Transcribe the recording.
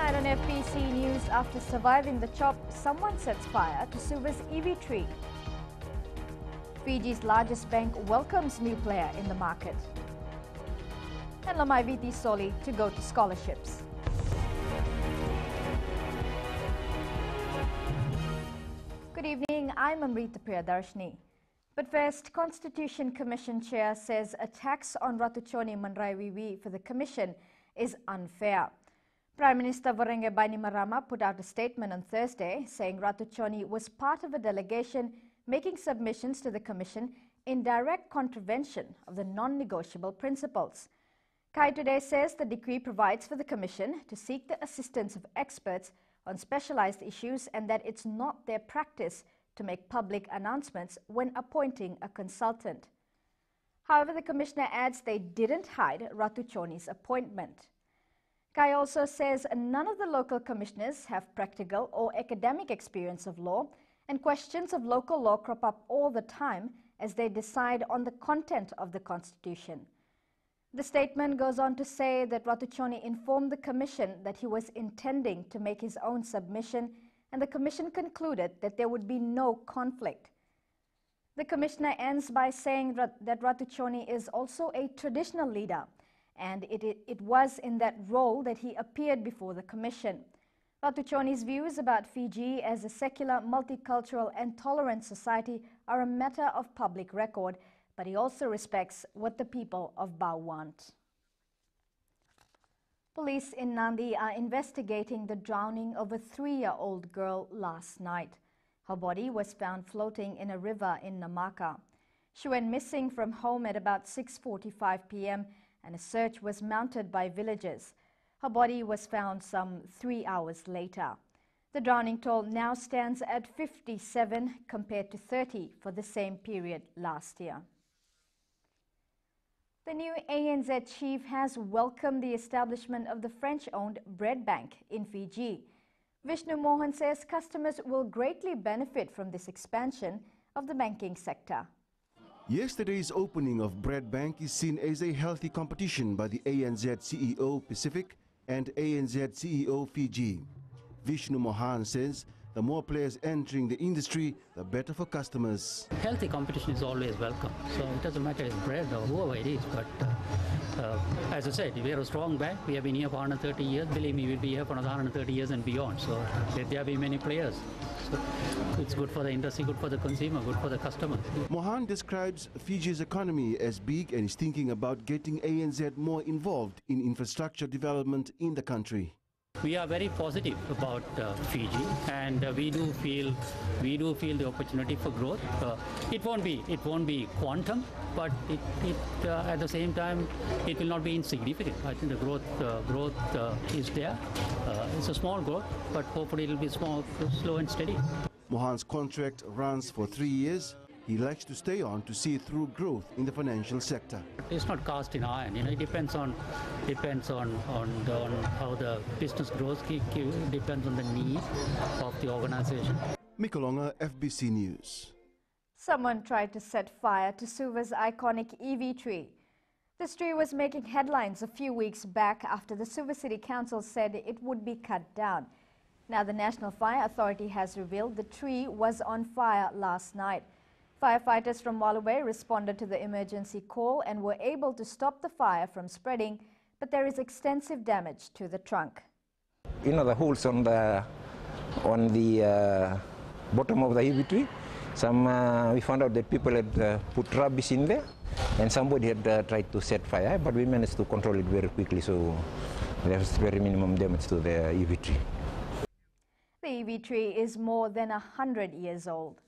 Tonight on FBC News, after surviving the chop, someone sets fire to Suva's EV tree. Fiji's largest bank welcomes new player in the market. And Lamaiviti Soli to go to scholarships. Good evening, I'm Amrita Priyadarshini. But first, Constitution Commission Chair says a tax on Ratuchoni Manraiwiwi for the Commission is unfair. Prime Minister Varenge Bainimarama put out a statement on Thursday saying Ratuchoni was part of a delegation making submissions to the Commission in direct contravention of the non-negotiable principles. Kai today says the decree provides for the Commission to seek the assistance of experts on specialized issues and that it's not their practice to make public announcements when appointing a consultant. However, the Commissioner adds they didn't hide Ratuchoni's appointment. Kai also says none of the local commissioners have practical or academic experience of law, and questions of local law crop up all the time as they decide on the content of the Constitution. The statement goes on to say that Ratuchoni informed the Commission that he was intending to make his own submission, and the Commission concluded that there would be no conflict. The Commissioner ends by saying that Ratuchoni is also a traditional leader, and it was in that role that he appeared before the Commission. Ratuchoni's views about Fiji as a secular, multicultural and tolerant society are a matter of public record, but he also respects what the people of Bau want. Police in Nandi are investigating the drowning of a 3-year-old girl last night. Her body was found floating in a river in Namaka. She went missing from home at about 6:45 p.m. and a search was mounted by villagers. Her body was found some 3 hours later. The drowning toll now stands at 57 compared to 30 for the same period last year. The new ANZ chief has welcomed the establishment of the French-owned bread bank in Fiji. Vishnu Mohan says customers will greatly benefit from this expansion of the banking sector. Yesterday's opening of Bread Bank is seen as a healthy competition by the ANZ CEO Pacific and ANZ CEO Fiji. Vishnu Mohan says the more players entering the industry, the better for customers. Healthy competition is always welcome. So it doesn't matter if it's bread or whoever it is. But as I said, we are a strong bank. We have been here for 130 years. Believe me, we'll be here for another 130 years and beyond. So there will be many players. So it's good for the industry, good for the consumer, good for the customer. Mohan describes Fiji's economy as big and is thinking about getting ANZ more involved in infrastructure development in the country. We are very positive about Fiji, and we do feel the opportunity for growth. It won't be quantum, but at the same time it will not be insignificant. I think the growth is there. It's a small growth, but hopefully it will be slow and steady. Mohan's contract runs for 3 years. He likes to stay on to see through growth in the financial sector. It's not cast in iron. It depends on how the business grows. It depends on the need of the organization. Mikolonga, FBC News. Someone tried to set fire to Suva's iconic EV tree. This tree was making headlines a few weeks back after the Suva City Council said it would be cut down. Now the National Fire Authority has revealed the tree was on fire last night. Firefighters from Waluwe responded to the emergency call and were able to stop the fire from spreading, but there is extensive damage to the trunk. The holes on the bottom of the EV tree. We found out that people had put rubbish in there, and somebody had tried to set fire, but we managed to control it very quickly, so there was very minimum damage to the EV tree. The EV tree is more than 100 years old.